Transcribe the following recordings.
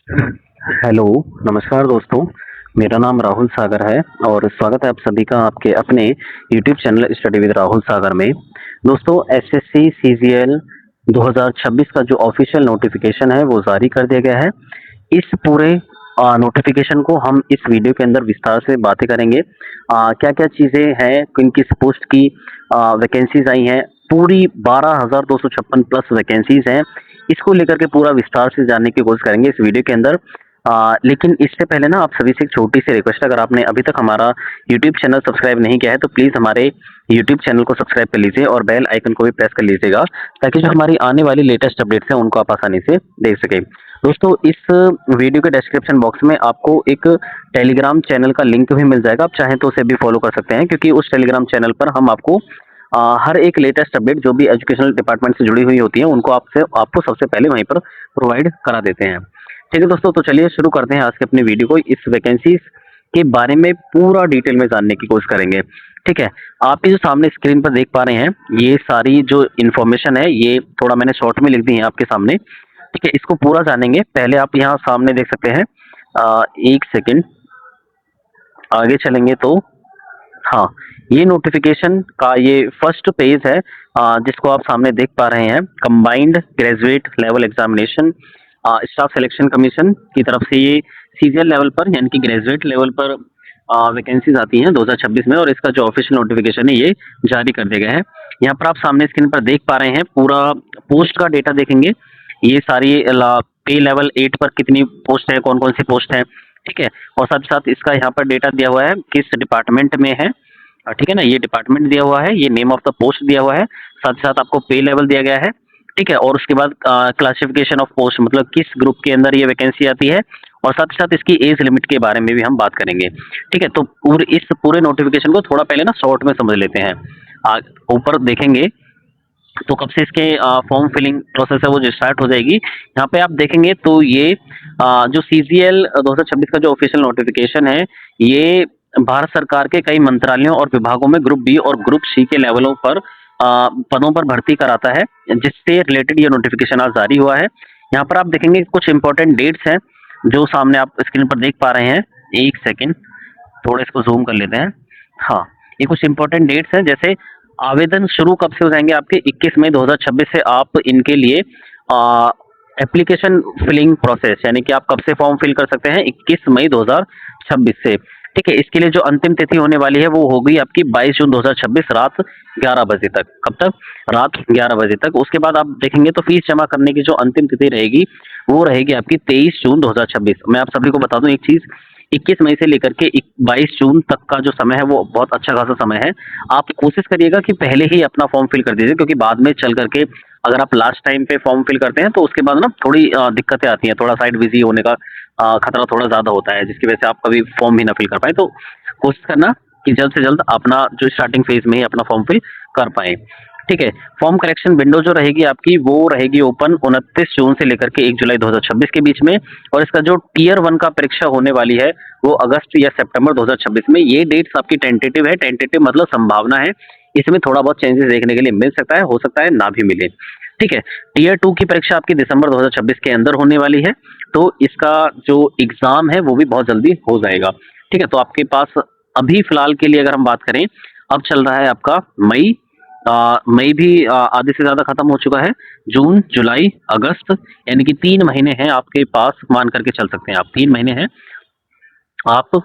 Hello, नमस्कार दोस्तों। मेरा नाम राहुल सागर है और स्वागत है आप सभी का आपके अपने YouTube channel study with Rahul Sagar में। दोस्तों, एसएससी सीजीएल 2026 का जो ऑफिशियल नोटिफिकेशन है वो जारी कर दिया गया है। इस पूरे नोटिफिकेशन को हम इस वीडियो के अंदर विस्तार से बातें करेंगे। क्या-क्या चीज़ें हैं, किन-किस पोस्ट की वैकेंसीज़ आई हैं, पूरी 12,256 प्लस वैकेंसीज़ हैं। इसको लेकर के पूरा विस्तार से जानने की कोशिश करेंगे इस वीडियो के अंदर। लेकिन इससे पहले ना आप सभी से एक छोटी-सी रिक्वेस्ट है, अगर आपने अभी तक हमारा यूट्यूब चैनल सब्सक्राइब नहीं किया है तो प्लीज़ हमारे यूट्यूब चैनल को सब्सक्राइब कर लीजिए और बेल आइकन को भी प्रेस कर लीजिएगा, ताकि जो हमारी आने वाली लेटेस्ट अपडेट्स हैं उनको आप आसानी से देख सकें। दोस्तों, इस वीडियो के डिस्क्रिप्शन बॉक्स में आपको एक टेलीग्राम चैनल का लिंक भी मिल जाएगा। आप चाहें तो उसे भी फॉलो कर सकते हैं, क्योंकि उस टेलीग्राम चैनल पर हम आपको हर एक लेटेस्ट अपडेट जो भी एजुकेशनल डिपार्टमेंट से जुड़ी हुई होती है उनको आपको सबसे पहले वहीं पर प्रोवाइड करा देते हैं। ठीक है दोस्तों, तो चलिए शुरू करते हैं आज के अपने वीडियो को। इस वैकेंसीज के बारे में पूरा डिटेल में जानने की कोशिश करेंगे। ठीक है, आप ये जो सामने स्क्रीन पर देख पा रहे हैं, ये सारी जो इन्फॉर्मेशन है ये थोड़ा मैंने शॉर्ट में लिख दी है आपके सामने। ठीक है, इसको पूरा जानेंगे। पहले आप यहाँ सामने देख सकते हैं, एक सेकेंड आगे चलेंगे तो हाँ, ये नोटिफिकेशन का ये फर्स्ट पेज है, जिसको आप सामने देख पा रहे हैं। Combined graduate level examination staff selection commission की तरफ से ये सीजीएल लेवल पर यानी कि ग्रेजुएट लेवल पर वैकेंसीज आती हैं 2026 में, और इसका जो ऑफिशियल नोटिफिकेशन है ये जारी कर दिया गया है। यहाँ पर आप सामने स्क्रीन पर देख पा रहे हैं, पूरा पोस्ट का डेटा देखेंगे। ये सारी पे लेवल 8 पर कितनी पोस्ट है, कौन कौन सी पोस्ट है। ठीक है, और साथ ही साथ इसका यहाँ पर डेटा दिया हुआ है किस डिपार्टमेंट में है। ठीक है ना, ये डिपार्टमेंट दिया हुआ है, ये नेम ऑफ द पोस्ट दिया हुआ है, साथ ही साथ आपको पे लेवल दिया गया है। ठीक है, और उसके बाद क्लासिफिकेशन ऑफ पोस्ट, मतलब किस ग्रुप के अंदर ये वैकेंसी आती है, और साथ ही साथ इसकी एज लिमिट के बारे में भी हम बात करेंगे। ठीक है, तो इस पूरे नोटिफिकेशन को थोड़ा पहले ना शॉर्ट में समझ लेते हैं। ऊपर देखेंगे तो कब से इसके फॉर्म फिलिंग प्रोसेस है वो जो स्टार्ट हो जाएगी। यहाँ पे आप देखेंगे तो ये जो सीजीएल 2026 का जो ऑफिशियल नोटिफिकेशन है, ये भारत सरकार के कई मंत्रालयों और विभागों में ग्रुप बी और ग्रुप सी के लेवलों पर पदों पर भर्ती कराता है, जिससे रिलेटेड ये नोटिफिकेशन आज जारी हुआ है। यहाँ पर आप देखेंगे कुछ इंपॉर्टेंट डेट्स हैं जो सामने आप स्क्रीन पर देख पा रहे हैं। एक सेकेंड, थोड़ा इसको जूम कर लेते हैं। हाँ, ये कुछ इंपॉर्टेंट डेट्स हैं, जैसे आवेदन शुरू कब से हो जाएंगे आपके 21 मई 2026 से आप इनके लिए एप्लीकेशन फिलिंग प्रोसेस, यानी कि आप कब से फॉर्म फिल कर सकते हैं 21 मई 2026 से। ठीक है, इसके लिए जो अंतिम तिथि होने वाली है वो होगी आपकी 22 जून 2026 रात 11 बजे तक। कब तक? रात 11 बजे तक। उसके बाद आप देखेंगे तो फीस जमा करने की जो अंतिम तिथि रहेगी वो रहेगी आपकी 23 जून 2026। मैं आप सभी को बता दूं एक चीज, 21 मई से लेकर के 22 जून तक का जो समय है वो बहुत अच्छा खासा समय है। आप कोशिश करिएगा कि पहले ही अपना फॉर्म फिल कर दीजिए, क्योंकि बाद में चल करके अगर आप लास्ट टाइम पे फॉर्म फिल करते हैं तो उसके बाद ना थोड़ी दिक्कतें आती हैं, थोड़ा साइड बिजी होने का खतरा थोड़ा ज़्यादा होता है, जिसकी वजह से आप कभी फॉर्म भी ना फिल कर पाएँ। तो कोशिश करना कि जल्द से जल्द अपना जो स्टार्टिंग फेज में ही अपना फॉर्म फिल कर पाएँ। ठीक है, फॉर्म करेक्शन विंडो जो रहेगी आपकी वो रहेगी ओपन 29 जून से लेकर के 1 जुलाई 2026 के बीच में, और इसका जो टियर 1 का परीक्षा होने वाली है वो अगस्त या सितंबर 2026 में। ये डेट्स आपकी टेंटेटिव है, टेंटेटिव मतलब संभावना है, इसमें थोड़ा बहुत चेंजेस देखने के लिए मिल सकता है, हो सकता है ना भी मिले। ठीक है, टियर 2 की परीक्षा आपकी दिसंबर 2026 के अंदर होने वाली है, तो इसका जो एग्जाम है वो भी बहुत जल्दी हो जाएगा। ठीक है, तो आपके पास अभी फिलहाल के लिए अगर हम बात करें, अब चल रहा है आपका मई। मई भी आधे से ज़्यादा खत्म हो चुका है। जून, जुलाई, अगस्त, यानी कि 3 महीने हैं आपके पास, मान करके चल सकते हैं आप, 3 महीने हैं आप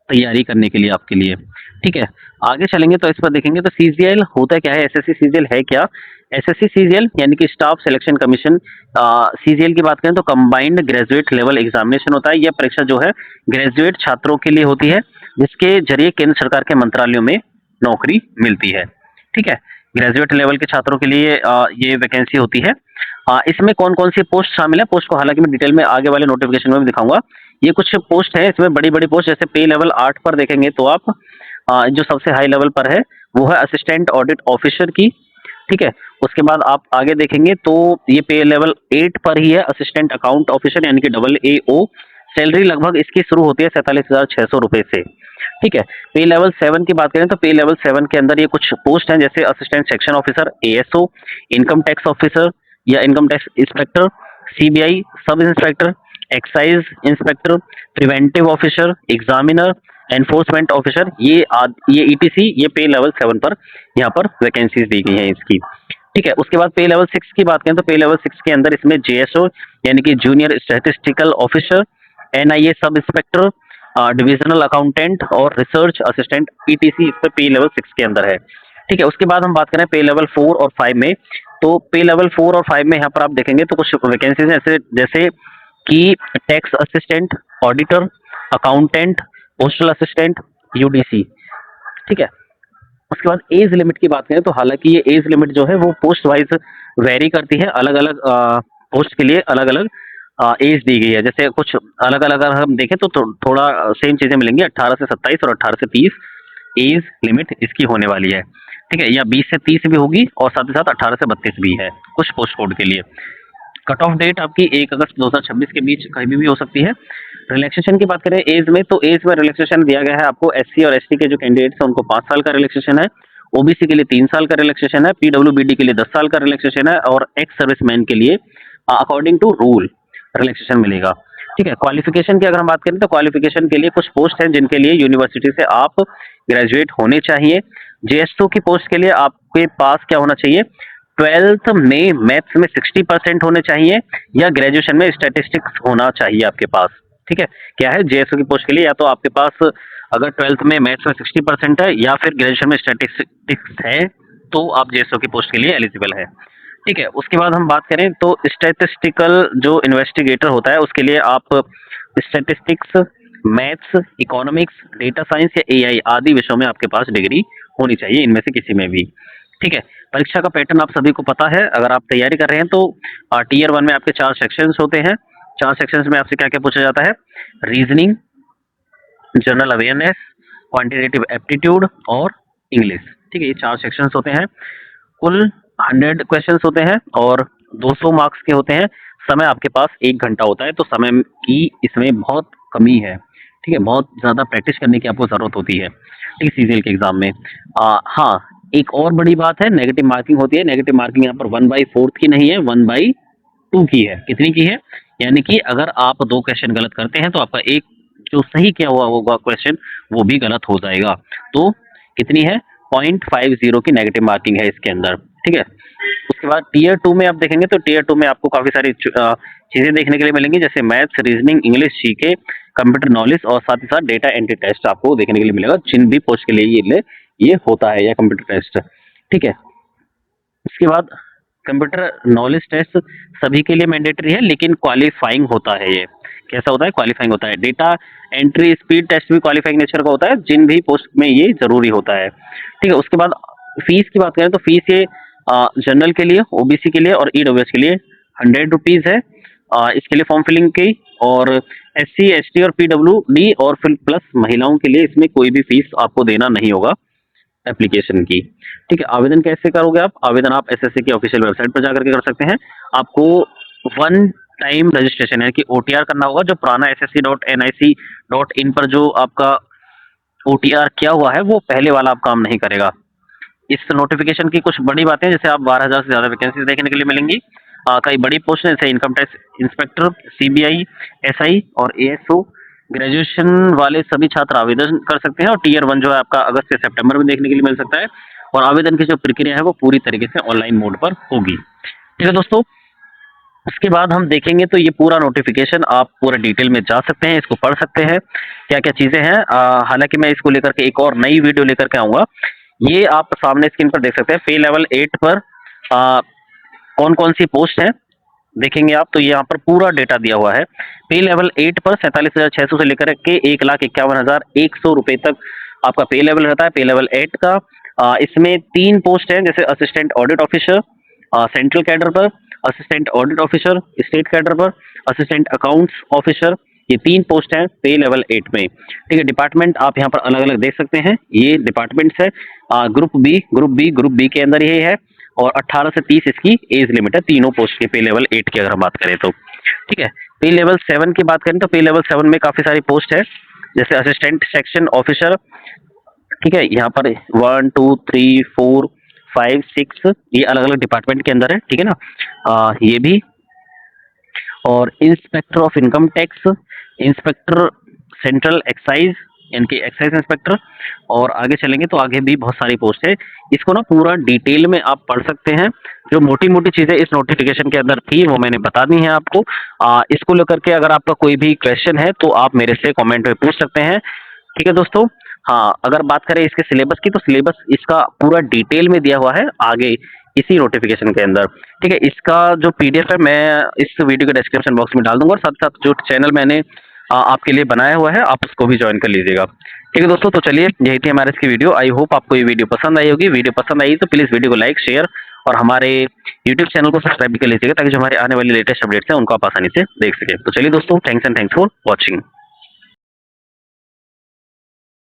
तैयारी करने के लिए आपके लिए। ठीक है, आगे चलेंगे तो इस पर देखेंगे तो सीजीएल होता क्या है, एसएससी सीजीएल है क्या। एसएससी सीजीएल यानी कि स्टाफ सिलेक्शन कमीशन, सीजीएल की बात करें तो कंबाइंड ग्रेजुएट लेवल एग्जामिनेशन होता है। यह परीक्षा जो है ग्रेजुएट छात्रों के लिए होती है, जिसके जरिए केंद्र सरकार के मंत्रालयों में नौकरी मिलती है। ठीक है, ग्रेजुएट लेवल के छात्रों के लिए ये वैकेंसी होती है। इसमें कौन कौन सी पोस्ट शामिल है, पोस्ट को हालांकि मैं डिटेल में आगे वाले नोटिफिकेशन में भी दिखाऊंगा। ये कुछ पोस्ट है, इसमें बड़ी बड़ी पोस्ट, जैसे पे लेवल 8 पर देखेंगे तो आप जो सबसे हाई लेवल पर है वो है असिस्टेंट ऑडिट ऑफिसर की। ठीक है, उसके बाद आप आगे देखेंगे तो ये पे लेवल 8 पर ही है, असिस्टेंट अकाउंट ऑफिसर यानी कि AAO। सैलरी लगभग इसकी शुरू होती है 47,600 रुपए से। ठीक है, पे लेवल 7 की बात करें तो पे लेवल 7 के अंदर ये कुछ पोस्ट हैं, जैसे assistant section officer, ASO, income tax officer या income tax inspector, CBI sub inspector, excise inspector, preventive officer, examiner, enforcement officer, ये ईटीसी, ये पे लेवल 7 पर यहाँ पर वैकेंसीज दी गई हैं इसकी। ठीक है, उसके बाद पे लेवल 6 की बात करें तो पे लेवल 6 के अंदर इसमें जेएसओ यानी कि junior statistical officer, NIA sub inspector, divisional accountant और रिसर्च असिस्टेंट, ईटीसी इस पे पे लेवल 6 के अंदर है। ठीक है, उसके बाद हम बात करें पे लेवल 4 और 5 में, तो पे लेवल 4 और 5 में यहाँ पर आप देखेंगे तो कुछ वैकेंसीज ऐसे जैसे कि tax assistant, auditor, accountant, postal assistant, UDC. ठीक है, उसके बाद एज लिमिट की बात करें तो हालांकि ये एज लिमिट जो है वो पोस्ट वाइज वेरी करती है, अलग अलग पोस्ट के लिए अलग अलग एज दी गई है। जैसे कुछ अलग अलग अगर हम देखें तो थोड़ा सेम चीजें मिलेंगी, 18 से 27 और 18 से 30 एज लिमिट इसकी होने वाली है। ठीक है, या 20 से 30 भी होगी और साथ ही साथ 18 से 32 भी है कुछ पोस्ट कोड के लिए। कट ऑफ डेट आपकी 1 अगस्त 2026 के बीच कहीं भी हो सकती है। रिलैक्सेशन की बात करें एज में, तो एज में रिलैक्सेशन दिया गया है आपको, एससी और एसटी के जो कैंडिडेट्स हैं उनको 5 साल का रिलैक्सेशन है, ओबीसी के लिए 3 साल का रिलैक्सेशन है, पीडब्ल्यूबीडी के लिए 10 साल का रिलैक्सेशन है और एक्स सर्विसमैन के लिए अकॉर्डिंग टू रूल रिलैक्सेशन मिलेगा। ठीक है, क्वालिफिकेशन की अगर हम बात करें तो क्वालिफिकेशन के लिए कुछ पोस्ट हैं जिनके लिए यूनिवर्सिटी से आप ग्रेजुएट होने चाहिए। जेएसओ की पोस्ट के लिए आपके पास क्या होना चाहिए, 12th में मैथ्स में 60% होने चाहिए या ग्रेजुएशन में स्टैटिस्टिक्स होना चाहिए आपके पास। ठीक है, क्या है जेएसओ की पोस्ट के लिए, या तो आपके पास अगर 12th में मैथ्स में 60% है या फिर ग्रेजुएशन में स्टैटिस्टिक्स है तो आप जेएसओ की पोस्ट के लिए एलिजिबल है। ठीक है, उसके बाद हम बात करें तो स्टैटिस्टिकल जो इन्वेस्टिगेटर होता है उसके लिए आप statistics, maths, economics, data science या एआई आदि विषयों में आपके पास डिग्री होनी चाहिए, इनमें से किसी में भी। ठीक है, परीक्षा का पैटर्न आप सभी को पता है, अगर आप तैयारी कर रहे हैं तो टीयर 1 में आपके 4 सेक्शंस होते हैं। 4 सेक्शंस में आपसे क्या क्या पूछा जाता है, reasoning, general awareness, quantitative aptitude और इंग्लिश। ठीक है, ये 4 सेक्शंस होते हैं, कुल 100 क्वेश्चंस होते हैं और 200 मार्क्स के होते हैं। समय आपके पास 1 घंटा होता है, तो समय की इसमें बहुत कमी है। ठीक है, बहुत ज्यादा प्रैक्टिस करने की आपको जरूरत होती है, ठीक है, सीजीएल के एग्जाम में। हाँ, एक और बड़ी बात है, नेगेटिव मार्किंग होती है। नेगेटिव मार्किंग यहाँ पर 1/4 की नहीं है, 1/2 की है। कितनी की है, यानी कि अगर आप 2 क्वेश्चन गलत करते हैं तो आपका एक जो सही किया हुआ होगा क्वेश्चन वो भी गलत हो जाएगा। तो कितनी है, 0.50 की नेगेटिव मार्किंग है इसके अंदर। ठीक है, उसके बाद टीयर 2 में आप देखेंगे तो टीयर 2 में आपको काफी सारी चीजें देखने के लिए मिलेंगी, जैसे maths, reasoning, English, GK, computer knowledge और साथ ही साथ डेटा एंट्री टेस्ट आपको देखने के लिए मिलेगा, जिन भी पोस्ट के लिए ये होता है या कंप्यूटर टेस्ट। ठीक है, उसके बाद कंप्यूटर नॉलेज टेस्ट सभी के लिए मैंडेटरी है, लेकिन क्वालिफाइंग होता है। ये कैसा होता है, क्वालिफाइंग होता है। डेटा एंट्री स्पीड टेस्ट भी क्वालिफाइंग नेचर का होता है, जिन भी पोस्ट में ये जरूरी होता है। ठीक है, उसके बाद फीस की बात करें तो फीस ये जनरल के लिए, ओबीसी के लिए और ईडब्ल्यूएस के लिए 100 रुपीज है इसके लिए फॉर्म फिलिंग की, और एससी, एसटी और पीडब्ल्यूडी और फिर प्लस महिलाओं के लिए इसमें कोई भी फीस आपको देना नहीं होगा एप्लीकेशन की। ठीक है, आवेदन कैसे करोगे आप, आवेदन आप एसएससी की ऑफिशियल वेबसाइट पर जाकर के कर सकते हैं। आपको 1 टाइम रजिस्ट्रेशन है कि ओटीआर करना होगा, जो पुराना ssc.nic.in पर जो आपका ओटीआर किया हुआ है वो पहले वाला आप काम नहीं करेगा। इस नोटिफिकेशन की कुछ बड़ी बातें, जैसे आप 12,000 से ज्यादा वैकेंसी देखने के लिए मिलेंगी। कई बड़ी पोस्ट जैसे income tax inspector, CBI, SI और एएसओ। ग्रेजुएशन वाले सभी छात्र आवेदन कर सकते हैं और टीयर 1 जो है आपका अगस्त से सितंबर में देखने के लिए मिल सकता है, और आवेदन की जो प्रक्रिया है वो पूरी तरीके से ऑनलाइन मोड पर होगी। ठीक है दोस्तों, उसके बाद हम देखेंगे तो ये पूरा नोटिफिकेशन आप पूरा डिटेल में जा सकते हैं, इसको पढ़ सकते हैं क्या क्या चीजें हैं। हालांकि मैं इसको लेकर के एक और नई वीडियो लेकर के आऊंगा। ये आप सामने स्क्रीन पर देख सकते हैं, पे लेवल 8 पर कौन कौन सी पोस्ट है देखेंगे आप तो यहाँ पर पूरा डेटा दिया हुआ है। पे लेवल 8 पर 47,600 से लेकर के 1,51,100 रुपए तक आपका पे लेवल रहता है, पे लेवल 8 का। इसमें 3 पोस्ट हैं, जैसे assistant audit officer central cadre पर, assistant audit officer state cadre पर, असिस्टेंट अकाउंट्स ऑफिसर, ये 3 पोस्ट हैं पे लेवल 8 में। ठीक है, डिपार्टमेंट आप यहाँ पर अलग अलग देख सकते हैं, ये डिपार्टमेंट्स है। ग्रुप बी के अंदर ये है, और 18 से 30 इसकी एज लिमिट है, तीनों पोस्ट के पे लेवल 8 की अगर हम बात करें तो। ठीक है, पे लेवल 7 की बात करें तो पे लेवल 7 में काफी सारी पोस्ट है, जैसे असिस्टेंट सेक्शन ऑफिसर। ठीक है, यहाँ पर 1 2 3 4 5 6 ये अलग अलग डिपार्टमेंट के अंदर है। ठीक है ना, ये भी। और inspector of income tax, inspector central excise इनकी एक्साइज इंस्पेक्टर, और आगे चलेंगे तो आगे भी बहुत सारी पोस्ट है। इसको ना पूरा डिटेल में आप पढ़ सकते हैं। जो मोटी मोटी चीजें इस नोटिफिकेशन के अंदर थी वो मैंने बता दी हैं आपको। इसको लेकर के अगर आपका कोई भी क्वेश्चन है तो आप मेरे से कमेंट में पूछ सकते हैं। ठीक है दोस्तों। हाँ, अगर बात करें इसके सिलेबस की तो सिलेबस इसका पूरा डिटेल में दिया हुआ है आगे इसी नोटिफिकेशन के अंदर। ठीक है, इसका जो पीडीएफ है मैं इस वीडियो के डिस्क्रिप्शन बॉक्स में डाल दूंगा, और साथ साथ जो चैनल मैंने आपके लिए बनाया हुआ है आप उसको भी ज्वाइन कर लीजिएगा। ठीक है दोस्तों, तो चलिए यही थी हमारे इसकी वीडियो। आई होप आपको ये वीडियो पसंद आई होगी। वीडियो पसंद आई तो प्लीज़ वीडियो को लाइक, शेयर और हमारे यूट्यूब चैनल को सब्सक्राइब भी कर लीजिएगा, ताकि जो हमारे आने वाली लेटेस्ट अपडेट्स हैं उनको आप आसानी से देख सकें। तो चलिए दोस्तों, thanks and thanks for watching.